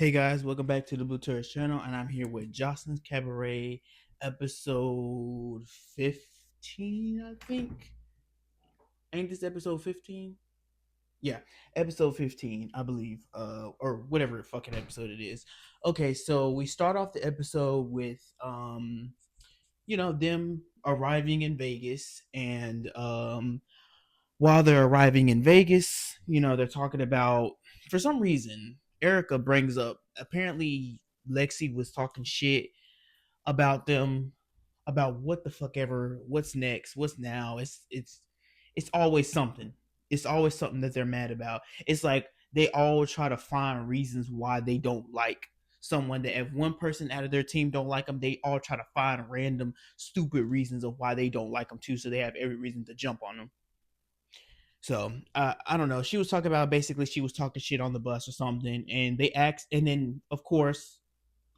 Hey guys, welcome back to the Blue Tourist channel, and I'm here with Joseline's Cabaret episode 15, I think. Ain't this episode 15? Yeah, episode 15, I believe. Or whatever fucking episode it is. Okay, so we start off the episode with them arriving in Vegas, and while they're arriving in Vegas, they're talking about, for some reason, Erica brings up, apparently Lexi was talking shit about them, about what the fuck ever, what's next, what's now. It's always something. It's always something that they're mad about. It's like they all try to find reasons why they don't like someone. That if one person out of their team don't like them, they all try to find random stupid reasons of why they don't like them too, so they have every reason to jump on them. So I don't know. She was talking about, basically she was talking shit on the bus or something, and they asked, and then of course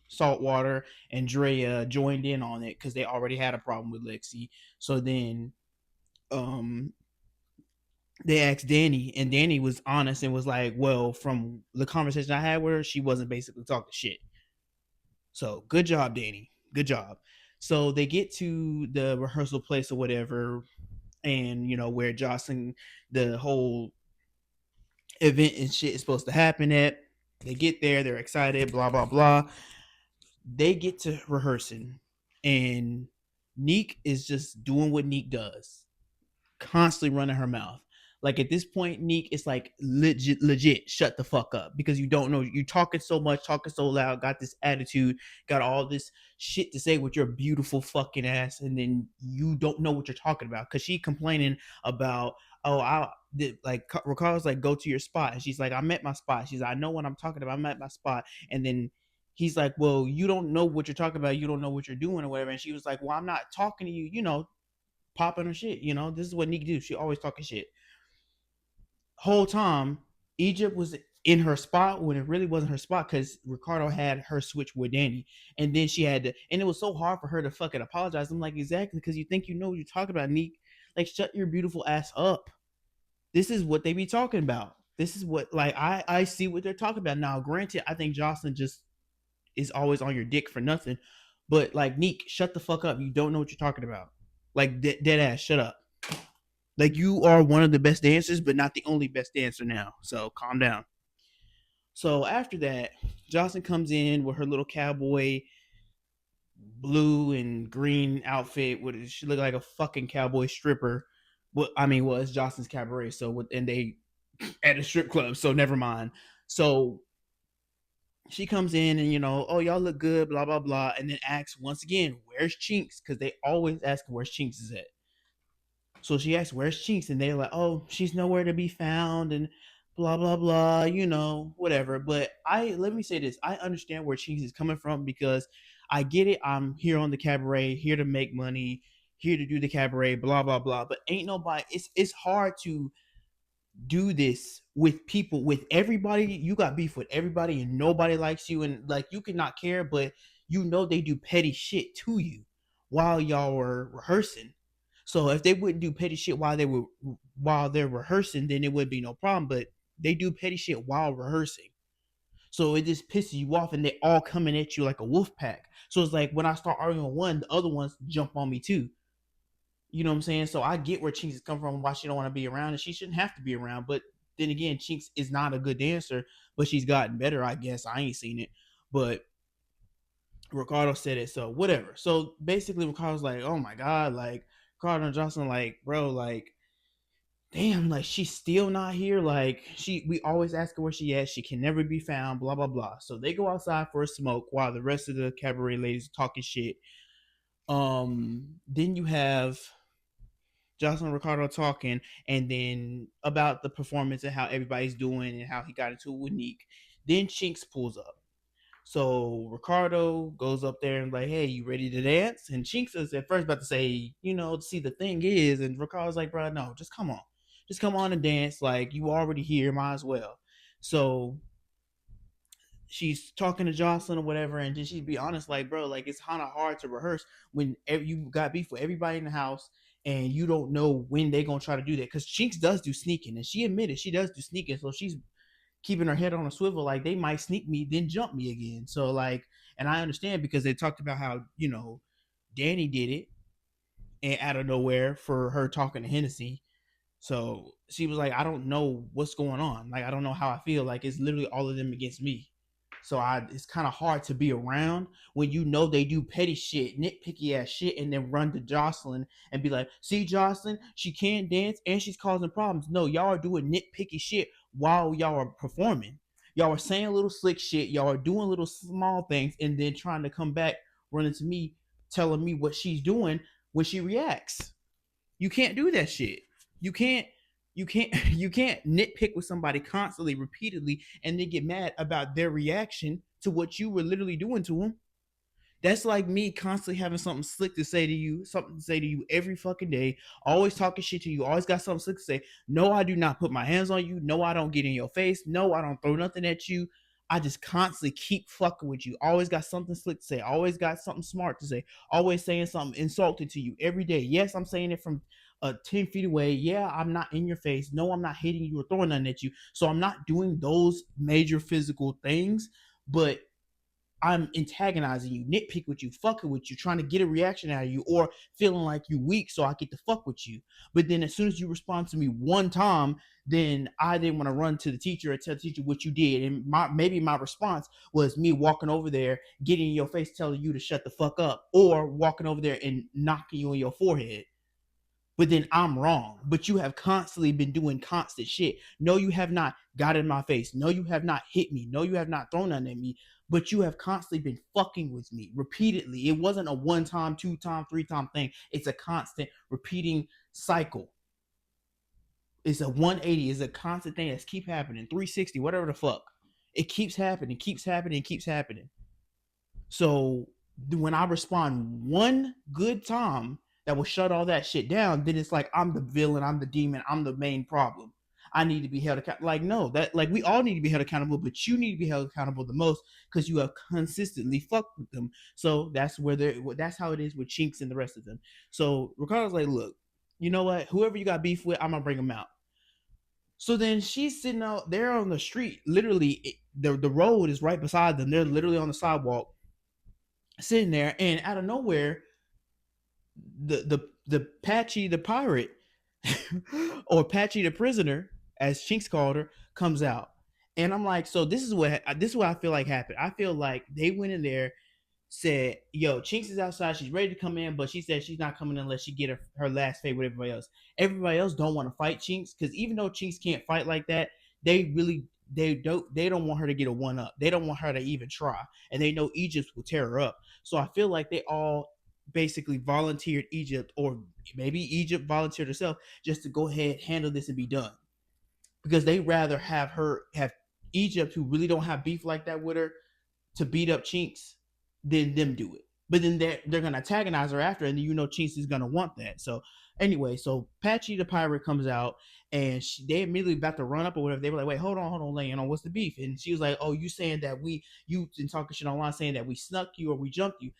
Saltwater and Drea joined in on it because they already had a problem with Lexi. So then um they asked Danny, and Danny was honest and was like, well, from the conversation I had with her, she wasn't basically talking shit. So good job, Danny. Good job. So they get to the rehearsal place or whatever, and where Jocelyn, the whole event and shit is supposed to happen at. They get there, they're excited, blah blah blah. They get to rehearsing, and Neek is just doing what Neek does, constantly running her mouth. Like at this point, Neek is like legit, shut the fuck up, because you don't know, you talking so much, talking so loud, got this attitude, got all this shit to say with your beautiful fucking ass, and then you don't know what you're talking about. Because she complaining about, oh, I did, like Ricardo's like, go to your spot, and she's like, I'm at my spot. She's like, I know what I'm talking about, I'm at my spot. And then he's like, well, you don't know what you're talking about, you don't know what you're doing or whatever. And she was like, well, I'm not talking to you, popping her shit. This is what Nikki do. She always talking shit. Whole time, Egypt was in her spot when it really wasn't her spot, because Ricardo had her switch with Danny, and then she had to, and it was so hard for her to fucking apologize. I'm like, exactly, because you think you know what you're talking about, Neek. Like, shut your beautiful ass up. This is what they be talking about. This is what, like, I see what they're talking about. Now, granted, I think Jocelyn just is always on your dick for nothing, but like, Neek, shut the fuck up. You don't know what you're talking about. Like, dead ass, shut up. Like, you are one of the best dancers, but not the only best dancer now. So calm down. So after that, Jocelyn comes in with her little cowboy blue and green outfit. With, she looked like a fucking cowboy stripper. Well, I mean, well, it's Jocelyn's Cabaret, so and they at a strip club, so never mind. So she comes in, and oh, y'all look good, blah blah blah, and then asks once again, where's Chinks? Because they always ask where Chinks is at. So she asked, where's Chinks? And they're like, oh, she's nowhere to be found, and blah, blah, blah, whatever. But let me say this, I understand where Chinks is coming from, because I get it. I'm here on the Cabaret, here to make money, here to do the Cabaret, blah, blah, blah. But ain't nobody, it's hard to do this with people, with everybody. You got beef with everybody, and nobody likes you. And like, you cannot care, but they do petty shit to you while y'all were rehearsing. So if they wouldn't do petty shit while they're rehearsing, then it would be no problem. But they do petty shit while rehearsing. So it just pisses you off, and they all coming at you like a wolf pack. So it's like, when I start arguing with one, the other ones jump on me too. You know what I'm saying? So I get where Chinks is coming from, why she don't want to be around, and she shouldn't have to be around. But then again, Chinks is not a good dancer, but she's gotten better, I guess. I ain't seen it, but Ricardo said it, so whatever. So basically, Ricardo's like, oh my god, like, Ricardo and Jocelyn, like, bro, like, damn, like, she's still not here. Like, we always ask her where she at. She can never be found. Blah blah blah. So they go outside for a smoke while the rest of the Cabaret ladies are talking shit. Then you have Jocelyn and Ricardo talking, and then about the performance and how everybody's doing and how he got into it with Neek. Then Chinks pulls up. So Ricardo goes up there and like, hey, you ready to dance? And Chinks is at first about to say, see, the thing is, and Ricardo's like, bro, no, just come on. Just come on and dance. Like, you already here, might as well. So she's talking to Jocelyn or whatever, and then she'd be honest, like, bro, like, it's kind of hard to rehearse when you got beef with everybody in the house, and you don't know when they're gonna try to do that. Because Chinks does do sneaking, and she admitted she does do sneaking. So she's keeping her head on a swivel, like they might sneak me, then jump me again. So like, and I understand because they talked about how Danny did it and out of nowhere for her talking to Hennessy. So she was like, I don't know what's going on. Like I don't know how I feel. Like it's literally all of them against me. So it's kind of hard to be around when they do petty shit, nitpicky ass shit, and then run to Joseline and be like, "See, Joseline, she can't dance and she's causing problems." No, y'all are doing nitpicky shit while y'all are performing. Y'all are saying little slick shit. Y'all are doing little small things, and then trying to come back, running to me, telling me what she's doing when she reacts. You can't do that shit. You can't you can't nitpick with somebody constantly, repeatedly, and then get mad about their reaction to what you were literally doing to them. That's like me constantly having something slick to say to you, something to say to you every fucking day, always talking shit to you, always got something slick to say. No, I do not put my hands on you. No, I don't get in your face. No, I don't throw nothing at you. I just constantly keep fucking with you. Always got something slick to say. Always got something smart to say. Always saying something insulting to you every day. Yes, I'm saying it from 10 feet away. Yeah, I'm not in your face. No, I'm not hitting you or throwing nothing at you. So I'm not doing those major physical things, but I'm antagonizing you, nitpick with you, fucking with you, trying to get a reaction out of you, or feeling like you weak, so I get to fuck with you. But then as soon as you respond to me one time, then I didn't want to run to the teacher and tell the teacher what you did. And maybe my response was me walking over there, getting in your face, telling you to shut the fuck up, or walking over there and knocking you on your forehead. But then I'm wrong. But you have constantly been doing constant shit. No, you have not got in my face. No, you have not hit me. No, you have not thrown nothing at me. But you have constantly been fucking with me repeatedly. It wasn't a one time, two time, three time thing. It's a constant repeating cycle. It's a 180. It's a constant thing that's keep happening. 360, whatever the fuck. It keeps happening, keeps happening, keeps happening. So when I respond one good time that will shut all that shit down, then it's like I'm the villain, I'm the demon, I'm the main problem. I need to be held accountable. Like no, that like we all need to be held accountable, but you need to be held accountable the most because you have consistently fucked with them. So that's where they're. That's how it is with Chinks and the rest of them. So Ricardo's like, look, you know what? Whoever you got beef with, I'm gonna bring them out. So then she's sitting out there on the street. Literally, the road is right beside them. They're literally on the sidewalk sitting there, and out of nowhere, the Patchy the pirate or Patchy the prisoner, as Chinks called her, comes out, and I'm like, so this is what I feel like happened. I feel like they went in there, said, "Yo, Chinks is outside. She's ready to come in, but she said she's not coming unless she get her last fade with everybody else. Everybody else don't want to fight Chinks because even though Chinks can't fight like that, they don't want her to get a one up. They don't want her to even try, and they know Egypt will tear her up. So I feel like they all basically volunteered Egypt, or maybe Egypt volunteered herself just to go ahead, handle this, and be done because they rather have Egypt, who really don't have beef like that with her, to beat up Chinks than them do it. But then they're gonna antagonize her after, and Chinks is gonna want that. So anyway, so Patchy the pirate comes out, and they immediately about to run up or whatever. They were like, "Wait, hold on, Lane, what's the beef?" And she was like, "Oh, you saying that you been talking shit online, saying that we snuck you or we jumped you."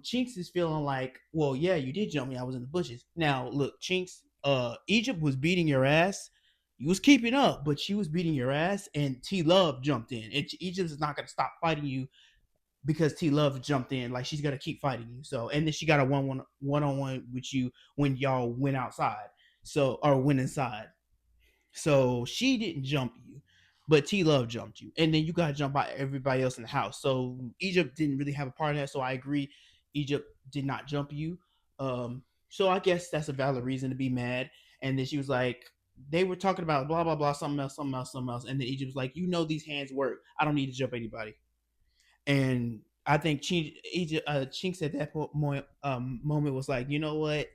Chinks is feeling like, "Well, yeah, you did jump me. I was in the bushes." Now, look, Chinks, Egypt was beating your ass. You was keeping up, but she was beating your ass, and T Love jumped in. Egypt is not gonna stop fighting you because T Love jumped in. Like she's gonna keep fighting you. So and then she got a one on one with you when y'all went outside. So or went inside. So she didn't jump you, but T Love jumped you, and then you got jumped by everybody else in the house. So Egypt didn't really have a part in that. So I agree, Egypt did not jump you. So I guess that's a valid reason to be mad. And then she was like, they were talking about blah blah blah, something else, something else, something else, and then Egypt was like, these hands work. I don't need to jump anybody. And I think Chinks at that moment was like, you know what?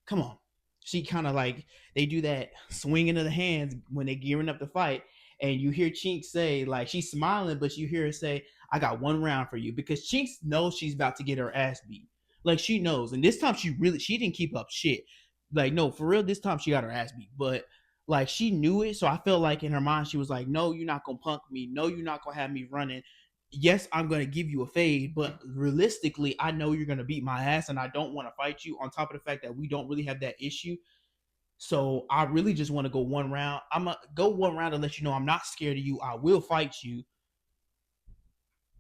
Come on. She kind of like, they do that swinging of the hands when they're gearing up to fight. And you hear Chinks say, like, she's smiling, but you hear her say, I got one round for you. Because Chinks knows she's about to get her ass beat. Like, she knows. And this time she didn't keep up shit. Like, no, for real, this time she got her ass beat. But, like, she knew it. So I felt like in her mind, she was like, no, you're not going to punk me. No, you're not going to have me running. Yes, I'm going to give you a fade, but realistically, I know you're going to beat my ass and I don't want to fight you. On top of the fact that we don't really have that issue. So I really just want to go one round. I'm gonna go one round and let you know I'm not scared of you. I will fight you,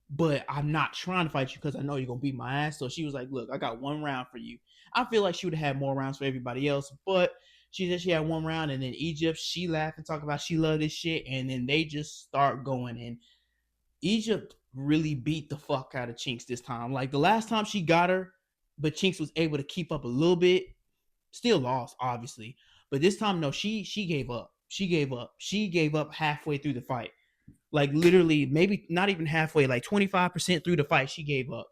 but I'm not trying to fight you because I know you're gonna beat my ass. So she was like, "Look, I got one round for you." I feel like she would have had more rounds for everybody else, but she said she had one round, and then Egypt, she laughed and talked about she loved this shit, and then they just start going, and Egypt really beat the fuck out of Chinks this time. Like the last time she got her, but Chinks was able to keep up a little bit. Still lost, obviously, but this time no, she gave up. She gave up. She gave up halfway through the fight. Like literally, maybe not even halfway, like 25% through the fight, she gave up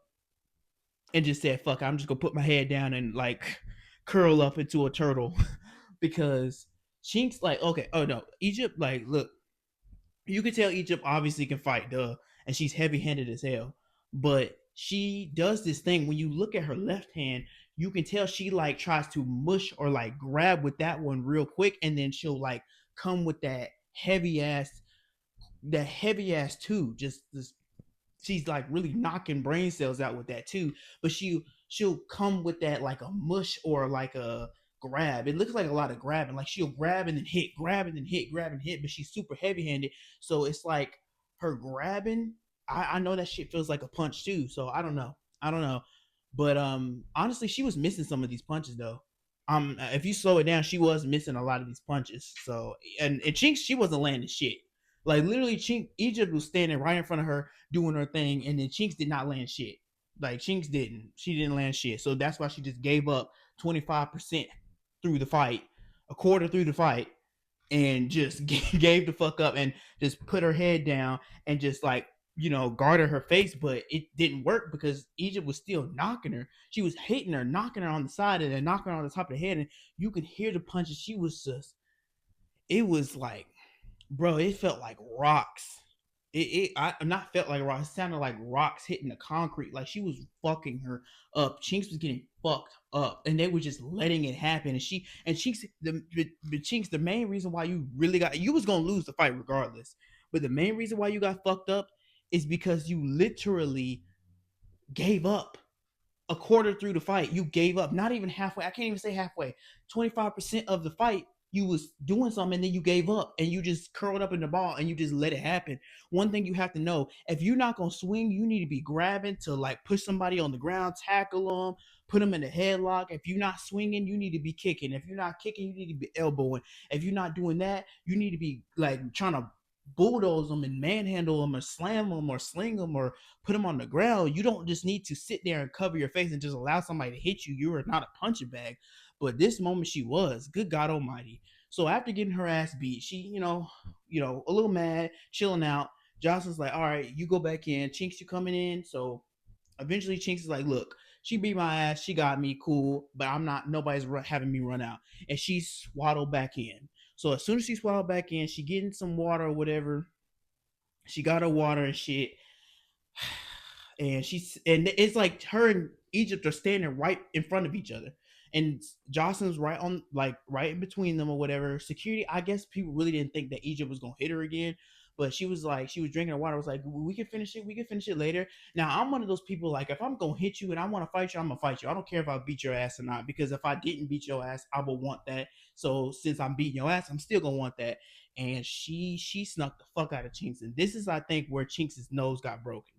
and just said, "Fuck, I'm just gonna put my head down and like curl up into a turtle," because Chinks like, okay, oh no, Egypt like, look, you can tell Egypt obviously can fight, duh, and she's heavy handed as hell. But she does this thing when you look at her left hand, you can tell she like tries to mush or like grab with that one real quick, and then she'll like come with that heavy ass too. Just this, she's like really knocking brain cells out with that too. But she'll come with that like a mush or like a grab. It looks like a lot of grabbing. Like she'll grab and then hit, grab and then hit, grab and hit. But she's super heavy handed, so it's like her grabbing. I know that shit feels like a punch too. So I don't know. I don't know. But honestly, she was missing some of these punches though. If you slow it down, she was missing a lot of these punches. So and Chinks, she wasn't landing shit. Like literally, Chink Egypt was standing right in front of her doing her thing, and then Chinks did not land shit. Like Chinks didn't. She didn't land shit. So that's why she just gave up 25% through the fight, a quarter through the fight, and just gave the fuck up and just put her head down and just like, guarded her face. But it didn't work because Egypt was still knocking her. She was hitting her, knocking her on the side, and then knocking her on the top of the head, and you could hear the punches. She was just, it was like, bro, it felt like rocks. I not felt like rocks. It sounded like rocks hitting the concrete. Like she was fucking her up. Chinks was getting fucked up, and they were just letting it happen. And Chinks, the Chinks, the main reason why you really got, you was gonna lose the fight regardless. But the main reason why you got fucked up is because you literally gave up a quarter through the fight. You gave up, not even halfway. I can't even say halfway. 25% of the fight, you was doing something and then you gave up and you just curled up in the ball and you just let it happen. One thing you have to know, if you're not gonna swing, you need to be grabbing to like push somebody on the ground, tackle them, put them in a headlock. If you're not swinging, you need to be kicking. If you're not kicking, you need to be elbowing. If you're not doing that, you need to be like trying to bulldoze them and manhandle them or slam them or sling them or put them on the ground. You don't just need to sit there and cover your face and just allow somebody to hit you. You are not a punching bag. But this moment she was, good God Almighty. So after getting her ass beat, she, a little mad, chilling out. Jocelyn's like, all right, you go back in. Chinks, you coming in? So eventually Chinks is like, look, she beat my ass, she got me, cool, but I'm not, nobody's having me run out. And she swaddled back in. So as soon as she swaddled back in, she getting some water or whatever. She got her water and shit, and it's like her and Egypt are standing right in front of each other, and Jocelyn's right on, like right in between them or whatever. Security, I guess people really didn't think that Egypt was gonna hit her again, but she was like, she was drinking her water. Was like, we can finish it. We can finish it later. Now I'm one of those people, like if I'm gonna hit you and I want to fight you, I'm gonna fight you. I don't care if I beat your ass or not, because if I didn't beat your ass, I would want that. So since I'm beating your ass, I'm still gonna want that. And she snuck the fuck out of Chinks, and this is, I think, where Chinks' nose got broken,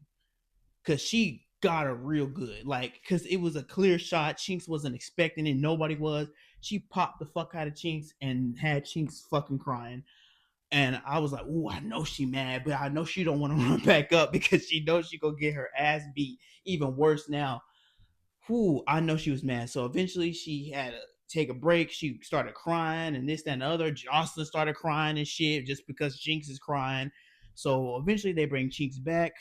because she got her real good. Like, because it was a clear shot. Chinks wasn't expecting it. Nobody was. She popped the fuck out of Chinks and had Chinks fucking crying. And I was like, "Ooh, I know she mad, but I know she don't want to run back up because she knows she gonna get her ass beat even worse now." Whew, I know she was mad. So eventually she had to take a break. She started crying and this, that, and the other. Jocelyn started crying and shit just because Jinx is crying. So eventually they bring Chinks back.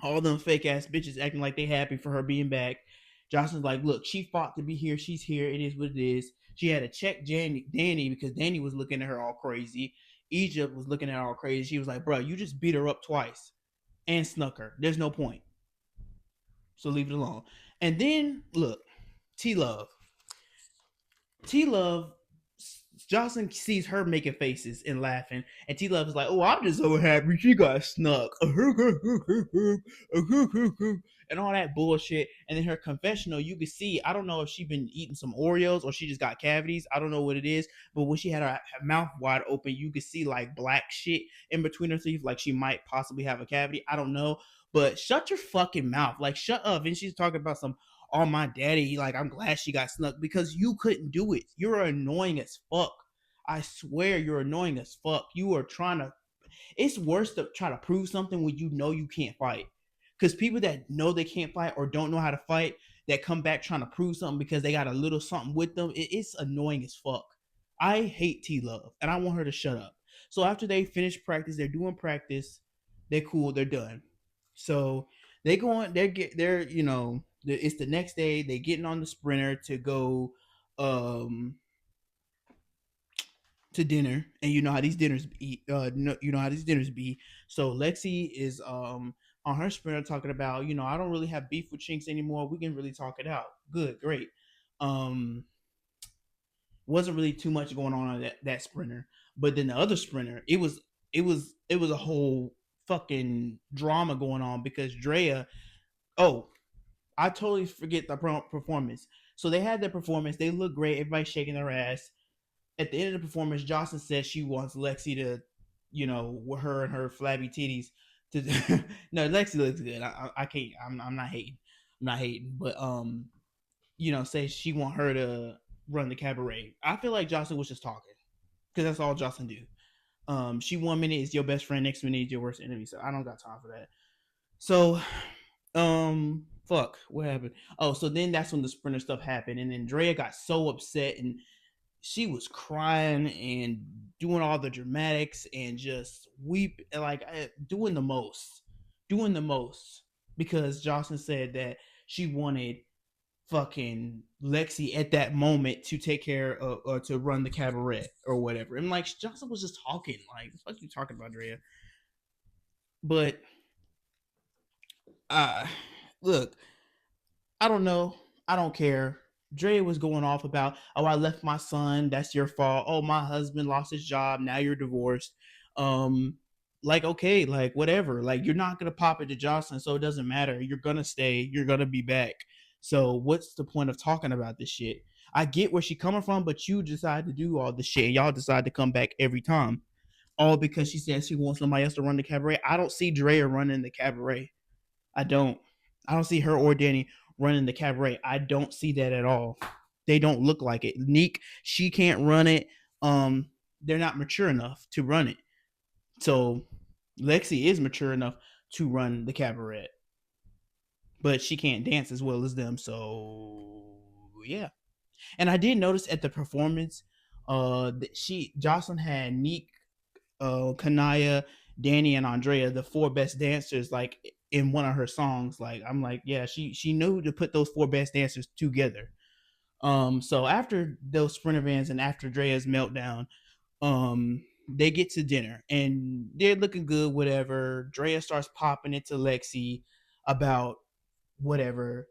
All them fake ass bitches acting like they happy for her being back. Jocelyn's like, look, she fought to be here. She's here. It is what it is. She had to check Danny because Danny was looking at her all crazy. Egypt was looking at her all crazy. She was like, bro, you just beat her up twice and snuck her. There's no point. So leave it alone. And then, look, T Love. T Love Jocelyn sees her making faces and laughing, and T Love is like, "Oh, I'm just so happy she got snuck," and all that bullshit. And in her confessional, you can see, I don't know if she been eating some Oreos or she just got cavities. I don't know what it is, but when she had her mouth wide open, you could see like black shit in between her teeth, like she might possibly have a cavity. I don't know, but shut your fucking mouth, like shut up. And she's talking about some, oh my daddy, like I'm glad she got snuck because you couldn't do it. You're annoying as fuck. I swear you're annoying as fuck. You are trying to, it's worse to try to prove something when you know you can't fight. Because people that know they can't fight or don't know how to fight, that come back trying to prove something because they got a little something with them, it's annoying as fuck. I hate T Love and I want her to shut up. So after they finish practice, they're doing practice, they're cool, they're done. So they go on, they're it's the next day, they getting on the sprinter to go um to dinner, and you know how these dinners be. You know how these dinners be. So Lexi is on her sprinter talking about, I don't really have beef with Chinks anymore. We can really talk it out. Good, great. Um, wasn't really too much going on that sprinter, but then the other sprinter, it was a whole fucking drama going on because Drea. Oh, I totally forget the performance. So they had their performance. They look great. Everybody's shaking their ass. At the end of the performance, Jocelyn says she wants Lexi to, with her and her flabby titties. To no, Lexi looks good. I can't. I'm not hating. I'm not hating. But say she want her to run the cabaret. I feel like Jocelyn was just talking because that's all Jocelyn do. She 1 minute is your best friend, next minute is your worst enemy. So I don't got time for that. So, fuck, what happened? Oh, so then that's when the sprinter stuff happened, and then Drea got so upset and she was crying and doing all the dramatics and just weep, like doing the most because Jocelyn said that she wanted fucking Lexi at that moment to take care of or to run the cabaret or whatever. And like Jocelyn was just talking, like, what are you talking about, Drea? But uh look, I don't know. I don't care. Dre was going off about, oh, I left my son. That's your fault. Oh, my husband lost his job. Now you're divorced. Um, like, okay, like, whatever. Like, you're not going to pop it to Jocelyn, so it doesn't matter. You're going to stay. You're going to be back. So, what's the point of talking about this shit? I get where she coming from, but you decide to do all this shit. And y'all decide to come back every time. All because she says she wants somebody else to run the cabaret. I don't see Drea running the cabaret. I don't. I don't see her or Danny running the cabaret. I don't see that at all. They don't look like it. Neek, she can't run it. They're not mature enough to run it. So Lexi is mature enough to run the cabaret, but she can't dance as well as them. So yeah. And I did notice at the performance, that Jocelyn had Neek, Kanaya, Danny, and Andrea, the four best dancers, like in one of her songs. Like I'm like, yeah, she knew to put those four best dancers together. So after those sprinter vans and after Drea's meltdown, they get to dinner and they're looking good, whatever. Drea starts popping into Lexi about whatever.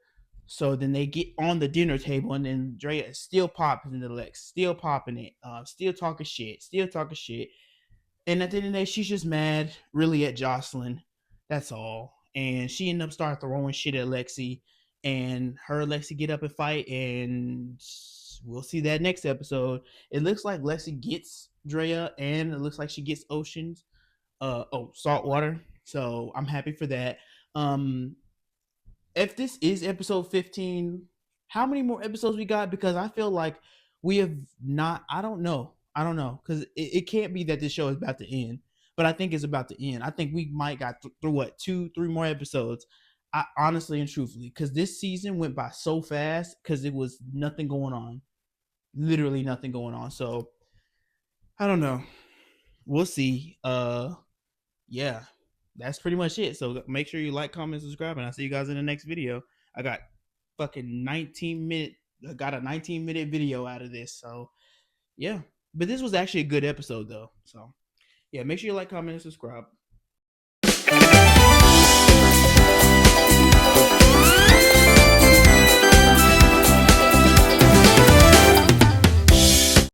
So then they get on the dinner table, and then Drea is still popping into Lex, still popping it, still talking shit, still talking shit. And at the end of the day, she's just mad, really, at Jocelyn. That's all. And she ended up starting throwing shit at Lexi. And her and Lexi get up and fight. And we'll see that next episode. It looks like Lexi gets Drea, and it looks like she gets Oceans. Saltwater. So I'm happy for that. Um, if this is episode 15, how many more episodes we got? Because I feel like we have not. I don't know. I don't know because it can't be that this show is about to end, but I think it's about to end. I think we might got through what 2, 3 more episodes. I honestly and truthfully, because this season went by so fast because it was nothing going on, literally nothing going on. So I don't know. We'll see. Yeah, that's pretty much it. So make sure you like, comment, subscribe, and I'll see you guys in the next video. I got fucking 19-minute. I got a 19-minute video out of this. So yeah, but this was actually a good episode though. So yeah, make sure you like, comment, and subscribe.